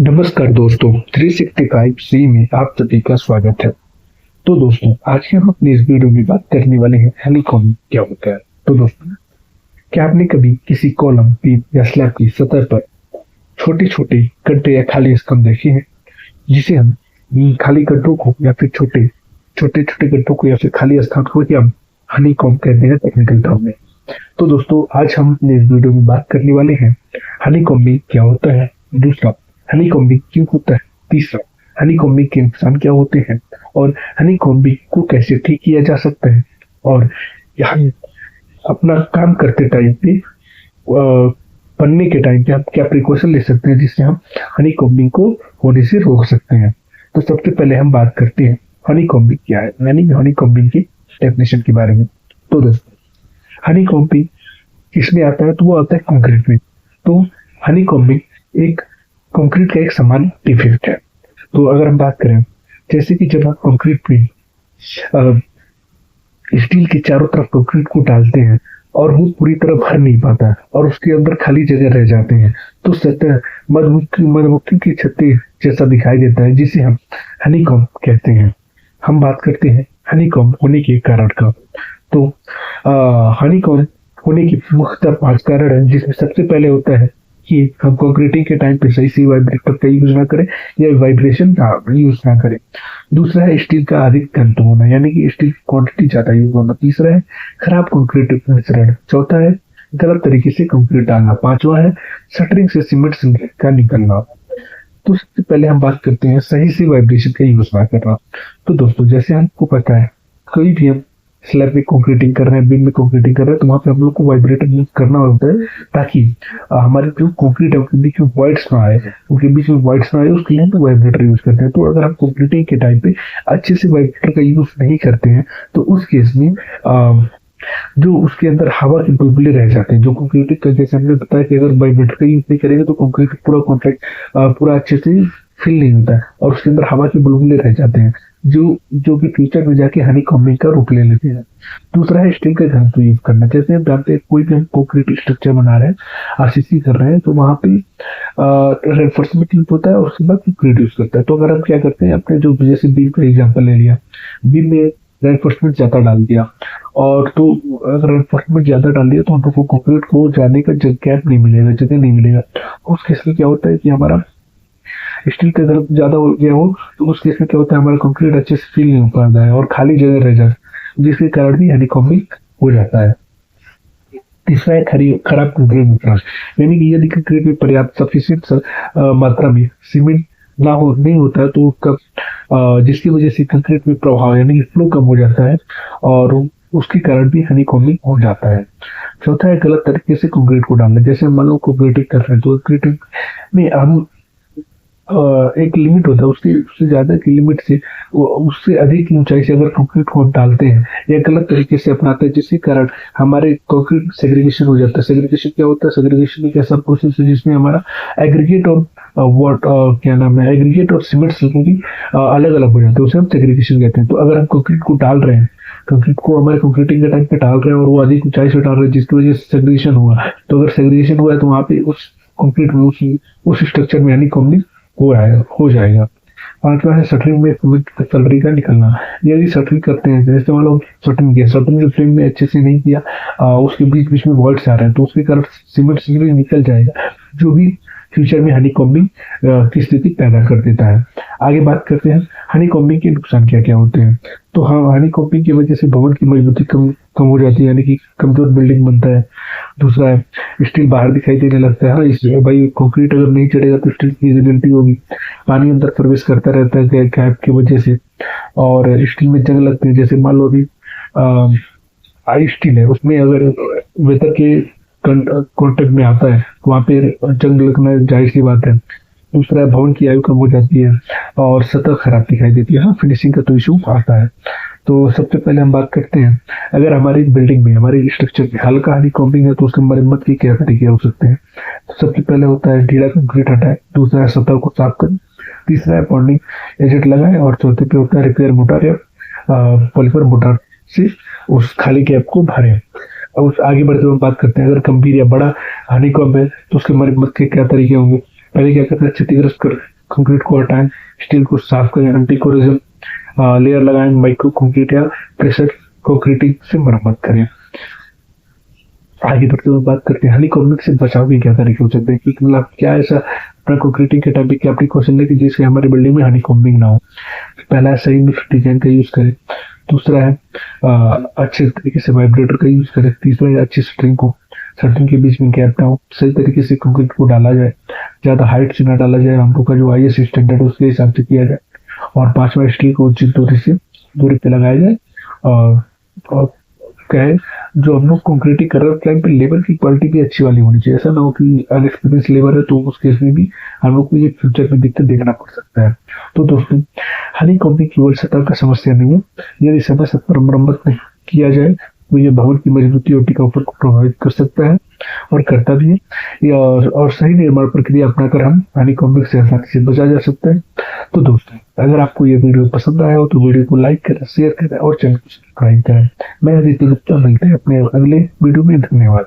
नमस्कार दोस्तों, 365 सी में आप सभी का स्वागत है। तो दोस्तों, आज के हम अपनी इस वीडियो में बात करने वाले हैं हनीकॉम्ब क्या होता है। तो दोस्तों, क्या आपने कभी किसी कॉलम, बीम या स्लैब की सतह पर छोटे छोटे गड्ढे या खाली स्तंभ देखे हैं, जिसे हम खाली गड्ढों को या फिर छोटे छोटे छोटे गड्ढों को या फिर खाली स्थान को ही हम हनीकॉम्ब कहते हैं टेक्निकल टर्म में। तो दोस्तों, आज हम अपने इस वीडियो में बात करने वाले हैं हनीकॉम्बिंग क्या होता है, दूसरा हनीकॉम्बिंग क्यों होता है, तीसरा हनीकॉम्बिंग के नुकसान क्या होते हैं, और हनीकॉम्बिंग को कैसे ठीक किया जा सकता है, और यहाँ अपना काम करते टाइम पे बनने के टाइम पे हम क्या प्रिकॉशन ले सकते हैं जिससे हम हनीकॉम्बिंग को होने से रोक सकते हैं। तो सबसे पहले हम बात करते हैं हनीकॉम्बिंग क्या है, यानी हनीकॉम्बिंग की डेफिनेशन के बारे में। तो दोस्तों, हनीकॉम्बिंग किसमें आता है, तो वो आता है कंक्रीट में। तो हनीकॉम्बिंग एक कंक्रीट का एक समान डिफेक्ट है। तो अगर हम बात करें, जैसे कि जब हम कंक्रीट में स्टील के चारों तरफ कंक्रीट को डालते हैं और वो पूरी तरह भर नहीं पाता है और उसके अंदर खाली जगह रह जाते हैं, तो सतह मधुमक्खी की छत्ते जैसा दिखाई देता है, जिसे हम हनीकॉम्ब कहते हैं। हम बात करते हैं हनीकॉम्ब होने के कारण का। तो हनीकॉम्ब होने की मुख्यतः 5 कारण है, जिसमें सबसे पहले होता है कि हम कंक्रीटिंग के टाइम पे सही से वाइब्रेटर का यूज ना करें या वाइब्रेशन का यूज ना करें। दूसरा है स्टील का अधिक घनत्व होना, यानी कि स्टील की क्वांटिटी ज्यादा यूज होना। तीसरा है खराब कंक्रीट मिश्रण। चौथा है गलत तरीके से कंक्रीट डालना। पांचवा है शटरिंग से सीमेंट का निकलना। तो सबसे पहले हम बात करते हैं सही से वाइब्रेशन का यूज ना करना। तो दोस्तों, जैसे हमको पता है, कोई भी हम स्लैब में कंक्रीटिंग कर रहे हैं, बीम में कंक्रीटिंग कर रहे हैं, तो वहां पे हम लोग को वाइब्रेटर यूज करना होता है, ताकि हमारे जो कंक्रीट है उसके बीच में वॉइड्स ना आए, उसके बीच में वॉइड्स ना आए, उसके लिए हम वाइब्रेटर यूज करते हैं। तो अगर हम कंक्रीटिंग के टाइम पे अच्छे से वाइब्रेटर का यूज नहीं करते हैं, तो उस केस में जो उसके अंदर हवा के बुलबुले रह जाते हैं, जो कंक्रीट का, जैसे हमने बताया कि अगर वाइब्रेटर का यूज नहीं करेंगे तो कंक्रीट पूरा कॉन्ट्रैक्ट पूरा अच्छे से फिल नहीं होता है और उसके अंदर हवा के बुलबुले रह जाते हैं, जो कि फ्यूचर में जाके हनीकॉम्बिंग का रूप ले लेते हैं। दूसरा है स्टील का घनत्व यूज करना। जैसे हम जानते हैं, कोई भी हम कंक्रीट स्ट्रक्चर बना रहे हैं, आरसीसी कर रहे हैं, तो वहां पे रेनफोर्समेंट यूज होता है और उसके बाद कंक्रीट यूज करता है। तो अगर हम क्या करते हैं, अपने जो जैसे बीम का एग्जाम्पल ले लिया, बीम में रेनफोर्समेंट ज्यादा डाल दिया, और तो अगर रेनफोर्समेंट ज्यादा डाल दिया तो हम लोग को कंक्रीट को जाने का गैप नहीं मिलेगा, जगह नहीं मिलेगा। उस केस में क्या होता है कि हमारा स्टील का घनत्व ज्यादा हो गया हो, तो उस केस में क्या होता है, हमारा कंक्रीट अच्छे से फील नहीं हो पाता है और खाली जगह रह जाता है, जिसके कारण भी हनीकॉम्बिंग हो जाता है। तीसरा है खराब कंक्रीट मिश्रण, यानी कि यदि कंक्रीट में पर्याप्त सफिशिएंट मात्रा में सीमेंट ना हो नहीं होता है, तो उसका जिसकी वजह से कंक्रीट में प्रभाव यानी कि फ्लो कम हो जाता है और उसके कारण भी हनीकॉम्बिंग हो जाता है। चौथा है गलत तरीके से कंक्रीट को डालना। जैसे मान लो कंक्रीटिंग कर रहे हैं, तो कंक्रीटिंग में हम एक लिमिट होता है, उससे ज्यादा की लिमिट से उससे अधिक की ऊंचाई से अगर कंक्रीट को हम डालते हैं या गलत तरीके से अपनाते हैं, जिसके कारण हमारे कंक्रीट सेग्रीगेशन हो जाता है। सेग्रीगेशन क्या होता है, सेग्रीगेशन एक ऐसा प्रोसेस है जिसमें हमारा एग्रीगेट और क्या नाम है, एग्रीगेट और सीमेंट भी अलग अलग हो जाते हैं, उसे हम सेग्रीगेशन कहते हैं। तो अगर हम कंक्रीट को डाल रहे हैं, कंक्रीट को हमारे कंक्रीटिंग के टाइम पे डाल रहे हैं और वो अधिक ऊंचाई से डाल रहे हैं, जिसकी वजह से सेग्रीगेशन हुआ, तो अगर सेग्रीगेशन हुआ है तो वहां पे उस कंक्रीट में उस स्ट्रक्चर में हनीकॉम्बिंग हो जाएगा। पांचवा है शटरिंग में सैलरी का निकलना। यदि शटरिंग करते हैं, जैसे मान लो शटरिंग किया, शटरिंग फ्रेम में अच्छे से नहीं किया, उसके बीच बीच में वॉइड्स आ रहे हैं, तो उसके कारण सीमेंट निकल जाएगा, जो भी फ्यूचर में हनीकॉम्बिंग की स्थिति पैदा कर देता है। आगे बात करते हैं हनीकॉम्बिंग के नुकसान क्या क्या होते हैं। तो हाँ, हनीकॉम्बिंग की वजह से भवन की मजबूती कम हो जाती है, यानी कि कमजोर बिल्डिंग बनता है। दूसरा है स्टील बाहर दिखाई देने लगता है। हाँ, इसलिए भाई कंक्रीट अगर नहीं चढ़ेगा तो स्टील की विजिबिलिटी होगी, पानी अंदर प्रवेश करता रहता है गैप की वजह से, और स्टील में जंग लगते हैं। जैसे मान लो अभी आई स्टील है, उसमें अगर वेदर के कॉन्टेक्ट में आता है तो वहां पे जंग लगना जाहिर सी बात है। दूसरा है भवन की आयु कम हो जाती है और सतह खराब दिखाई देती है। हाँ, फिनिशिंग का तो इशू आता है। तो सबसे पहले हम बात करते हैं, अगर हमारी बिल्डिंग में, हमारे स्ट्रक्चर में हल्का हनीकॉम्बिंग है तो उसकी मरम्मत के क्या तरीके हो सकते हैं। तो सबसे पहले होता है ढीला कंक्रीट हटाए, दूसरा है सतह को साफ करें, तीसरा है बॉन्डिंग एजेंट लगाए, और चौथे पे होता है रिपेयर मोटर या पॉलीमर मोटर से उस खाली गैप को भरें। अब उस आगे बढ़ते हुए बात करते हैं, अगर गंभीर या बड़ा हनीकॉम्ब है तो उसके मरम्मत के क्या तरीके होंगे। पहले क्या करते हैं, क्षतिग्रस्त कर कंक्रीट को हटाएं, स्टील को साफ करें, एंटी कोरोजन लेयर लगाएं, माइक्रो कंक्रीट या प्रेशर कंक्रीटिंग से मरम्मत करें। आगे बढ़ते हुए बात करते हैं हनीकॉम्बिंग से बचाव के क्या तरीके हो सकते हैं, कि मतलब क्या ऐसा अपना कंक्रीटिंग के टाइम पे क्या प्रिकॉशन है कि जिससे हमारी बिल्डिंग में हनीकॉम्बिंग ना हो। पहला है सही मिक्स डिजाइन का यूज करें। दूसरा है अच्छे तरीके से वाइब्रेटर का यूज करें। तीसरा है अच्छी स्टरिंग के बीच में गैप ना हो, सही तरीके से कंक्रीट को डाला जाए, ज्यादा हाइट से ना डाला जाए, हम लोग का जो आईएस स्टैंडर्ड है उसके हिसाब से किया जाए। और पांचवा स्टील को उचित दूरी पे लगाया जाए। और क्या है, जो हम लोग कंक्रीटिंग कर रहे हैं टाइम पे लेबर की क्वालिटी भी अच्छी वाली होनी चाहिए। ऐसा ना हो कि अनएक्सपीरियंस लेबर है तो उस केस में भी हम लोग को ये फ्यूचर में दिक्कत देखना पड़ सकता है। तो दोस्तों, हनीकॉम्बिंग केवल सतह का समस्या नहीं है, यदि समय से पर मरम्मत नहीं किया जाए तो ये भवन की मजबूती और टिकाऊपन को प्रभावित कर सकता है, और करता भी है। और सही निर्माण प्रक्रिया अपनाकर हम हनीकॉम्बिंग से आसानी से बचा जा सकता है। तो दोस्तों, अगर आपको ये वीडियो पसंद आया हो तो वीडियो को लाइक करें, शेयर करें और चैनल को सब्सक्राइब करें। मैं आदित्य गुप्ता, मिलते हैं अपने अगले वीडियो में। धन्यवाद।